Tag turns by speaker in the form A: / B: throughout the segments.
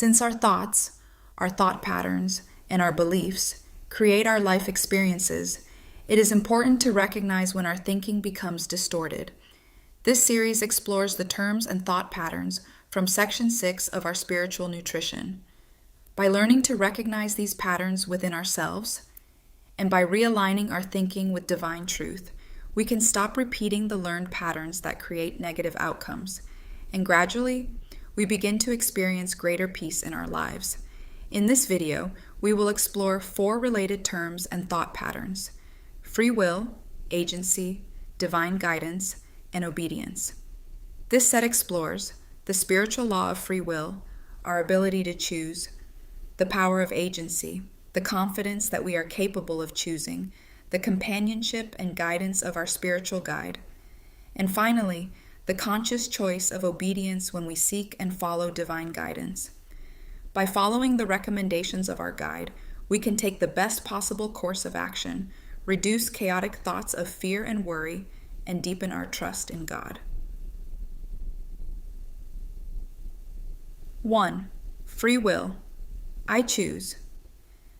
A: Since our thoughts, our thought patterns, and our beliefs create our life experiences, it is important to recognize when our thinking becomes distorted. This series explores the terms and thought patterns from Section 6 of our Spiritual Nutrition. By learning to recognize these patterns within ourselves, and by realigning our thinking with divine truth, we can stop repeating the learned patterns that create negative outcomes, and gradually, we begin to experience greater peace in our lives. In this video, we will explore 4 related terms and thought patterns: free will, agency, divine guidance, and obedience. This set explores the spiritual law of free will, our ability to choose, the power of agency, the confidence that we are capable of choosing, the companionship and guidance of our spiritual guide, and finally, the conscious choice of obedience when we seek and follow divine guidance. By following the recommendations of our guide, we can take the best possible course of action, reduce chaotic thoughts of fear and worry, and deepen our trust in God. 1. Free will. I choose.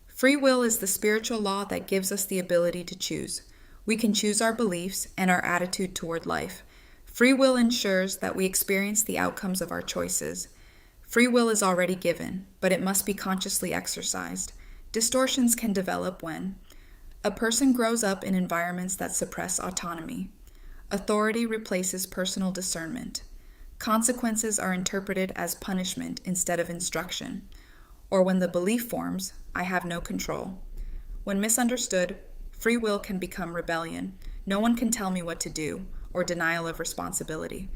A: Free will is the spiritual law that gives us the ability to choose. We can choose our beliefs and our attitude toward life. Free will ensures that we experience the outcomes of our choices. Free will is already given, but it must be consciously exercised. Distortions can develop when a person grows up in environments that suppress autonomy. Authority replaces personal discernment. Consequences are interpreted as punishment instead of instruction. Or when the belief forms, I have no control. When misunderstood, free will can become rebellion. No one can tell me what to do, or denial of responsibility.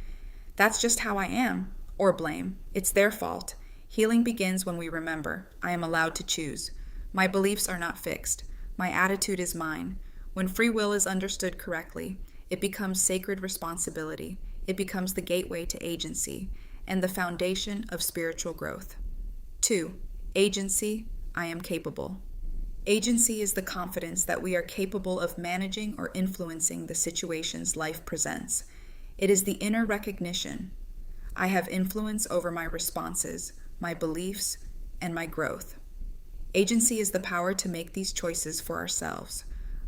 A: That's just how I am, or blame. It's their fault. Healing begins when we remember, I am allowed to choose. My beliefs are not fixed. My attitude is mine. When free will is understood correctly, it becomes sacred responsibility. It becomes the gateway to agency and the foundation of spiritual growth. 2. Agency. I am capable. Agency is the confidence that we are capable of managing or influencing the situations life presents. It is the inner recognition. I have influence over my responses, my beliefs, and my growth. Agency is the power to make these choices for ourselves.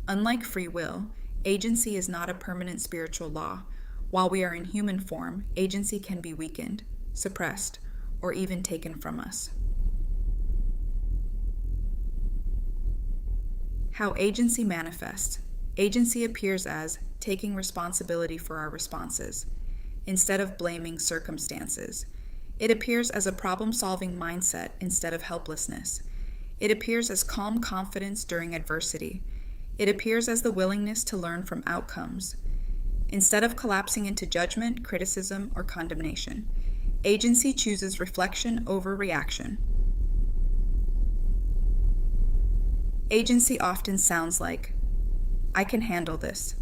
A: Unlike free will, agency is not a permanent spiritual law. While we are in human form, agency can be weakened, suppressed, or even taken from us. How agency manifests. Agency appears as taking responsibility for our responses, instead of blaming circumstances. It appears as a problem-solving mindset instead of helplessness. It appears as calm confidence during adversity. It appears as the willingness to learn from outcomes, instead of collapsing into judgment, criticism, or condemnation. Agency chooses reflection over reaction. Agency often sounds like, I can handle this.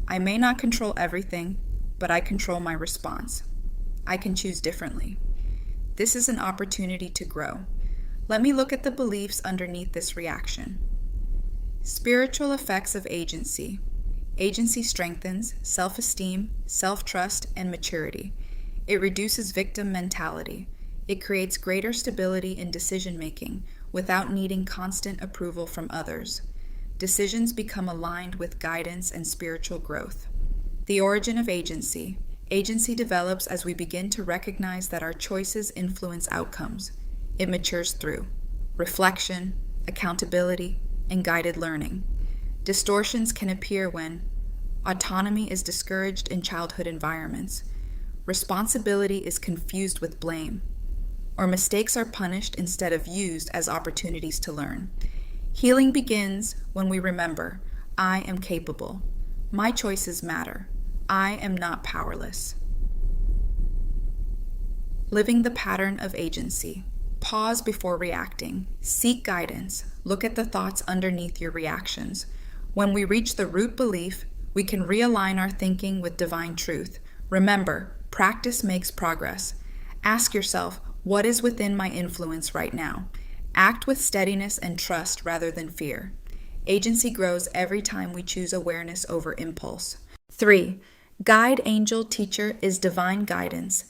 A: I may not control everything, but I control my response. I can choose differently. This is an opportunity to grow. Let me look at the beliefs underneath this reaction. Spiritual effects of agency. Agency strengthens self-esteem, self-trust, and maturity. It reduces victim mentality. It creates greater stability in decision-making without needing constant approval from others. Decisions become aligned with guidance and spiritual growth. The origin of agency. Agency develops as we begin to recognize that our choices influence outcomes. It matures through reflection, accountability, and guided learning. Distortions can appear when autonomy is discouraged in childhood environments, responsibility is confused with blame, or mistakes are punished instead of used as opportunities to learn. Healing begins when we remember, I am capable. My choices matter. I am not powerless. Living the pattern of agency. Pause before reacting. Seek guidance. Look at the thoughts underneath your reactions. When we reach the root belief, we can realign our thinking with divine truth. Remember, practice makes progress. Ask yourself, what is within my influence right now? Act with steadiness and trust rather than fear. Agency grows every time we choose awareness over impulse. 3. Guide, angel, teacher is divine guidance.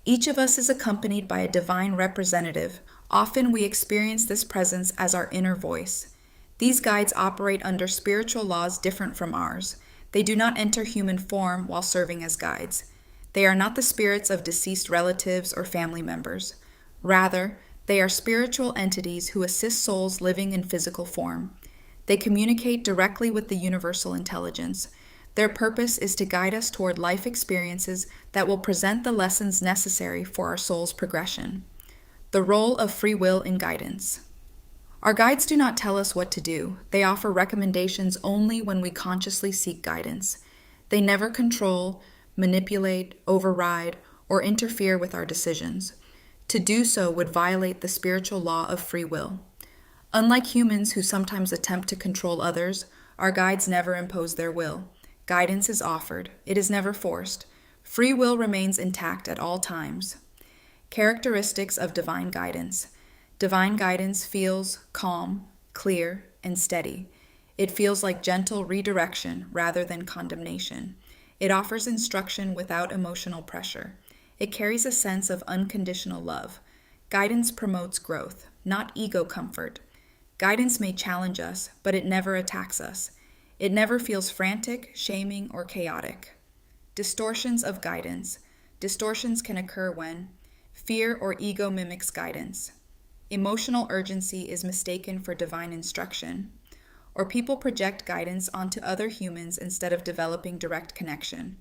A: Each of us is accompanied by a divine representative. Often we experience this presence as our inner voice. These guides operate under spiritual laws different from ours. They do not enter human form while serving as guides. They are not the spirits of deceased relatives or family members. Rather, they are spiritual entities who assist souls living in physical form. They communicate directly with the universal intelligence. Their purpose is to guide us toward life experiences that will present the lessons necessary for our soul's progression. The role of free will in guidance. Our guides do not tell us what to do. They offer recommendations only when we consciously seek guidance. They never control, manipulate, override, or interfere with our decisions. To do so would violate the spiritual law of free will. Unlike humans who sometimes attempt to control others, our guides never impose their will. Guidance is offered. It is never forced. Free will remains intact at all times. Characteristics of divine guidance. Divine guidance feels calm, clear, and steady. It feels like gentle redirection rather than condemnation. It offers instruction without emotional pressure. It carries a sense of unconditional love. Guidance promotes growth, not ego comfort. Guidance may challenge us, but it never attacks us. It never feels frantic, shaming, or chaotic. Distortions of guidance. Distortions can occur when fear or ego mimics guidance. Emotional urgency is mistaken for divine instruction. Or people project guidance onto other humans instead of developing direct connection.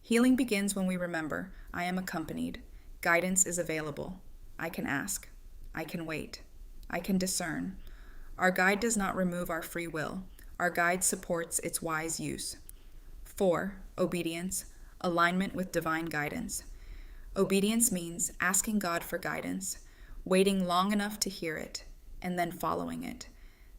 A: Healing begins when we remember, I am accompanied. Guidance is available. I can ask. I can wait. I can discern. Our guide does not remove our free will. Our guide supports its wise use. 4. Obedience, alignment with divine guidance. Obedience means asking God for guidance, waiting long enough to hear it, and then following it.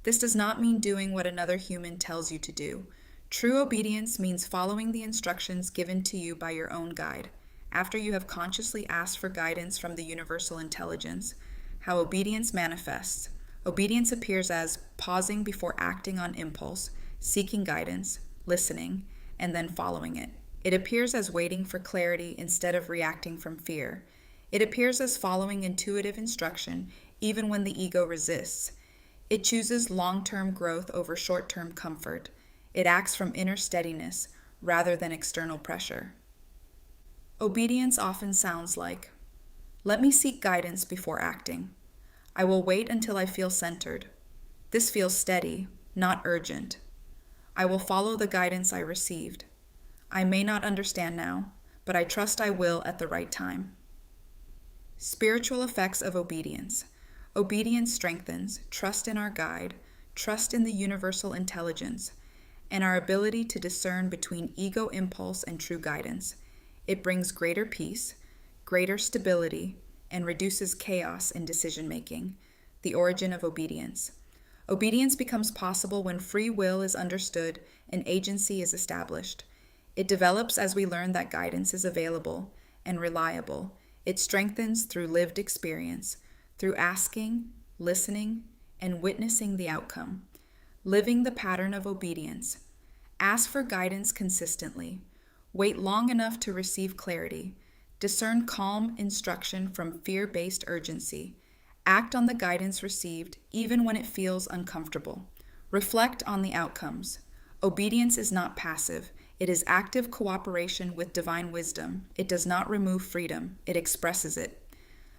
A: This does not mean doing what another human tells you to do. True obedience means following the instructions given to you by your own guide, after you have consciously asked for guidance from the universal intelligence. How obedience manifests. Obedience appears as pausing before acting on impulse, seeking guidance, listening, and then following it. It appears as waiting for clarity instead of reacting from fear. It appears as following intuitive instruction even when the ego resists. It chooses long-term growth over short-term comfort. It acts from inner steadiness rather than external pressure. Obedience often sounds like, let me seek guidance before acting. I will wait until I feel centered. This feels steady, not urgent. I will follow the guidance I received. I may not understand now, but I trust I will at the right time. Spiritual effects of obedience. Obedience strengthens trust in our guide, trust in the universal intelligence, and our ability to discern between ego impulse and true guidance. It brings greater peace, greater stability, and reduces chaos in decision-making. The origin of obedience. Obedience becomes possible when free will is understood and agency is established. It develops as we learn that guidance is available and reliable. It strengthens through lived experience, through asking, listening, and witnessing the outcome. Living the pattern of obedience. Ask for guidance consistently. Wait long enough to receive clarity. Discern calm instruction from fear-based urgency. Act on the guidance received even when it feels uncomfortable. Reflect on the outcomes. Obedience is not passive. It is active cooperation with divine wisdom. It does not remove freedom. It expresses it.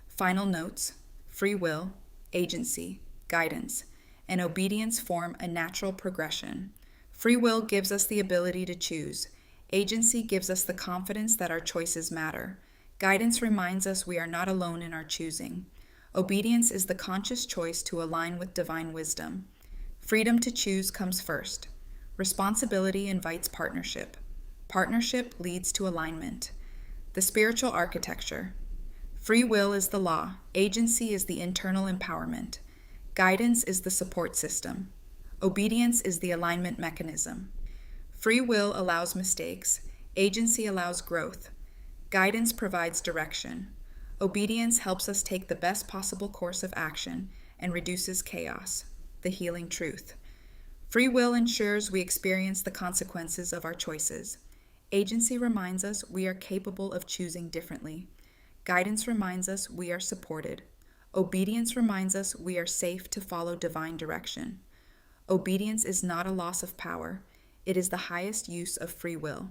A: Final notes. Free will, agency, guidance, and obedience form a natural progression. Free will gives us the ability to choose. Agency gives us the confidence that our choices matter. Guidance reminds us we are not alone in our choosing. Obedience is the conscious choice to align with divine wisdom. Freedom to choose comes first. Responsibility invites partnership. Partnership leads to alignment. The spiritual architecture. Free will is the law. Agency is the internal empowerment. Guidance is the support system. Obedience is the alignment mechanism. Free will allows mistakes. Agency allows growth. Guidance provides direction. Obedience helps us take the best possible course of action and reduces chaos, the healing truth. Free will ensures we experience the consequences of our choices. Agency reminds us we are capable of choosing differently. Guidance reminds us we are supported. Obedience reminds us we are safe to follow divine direction. Obedience is not a loss of power, it is the highest use of free will.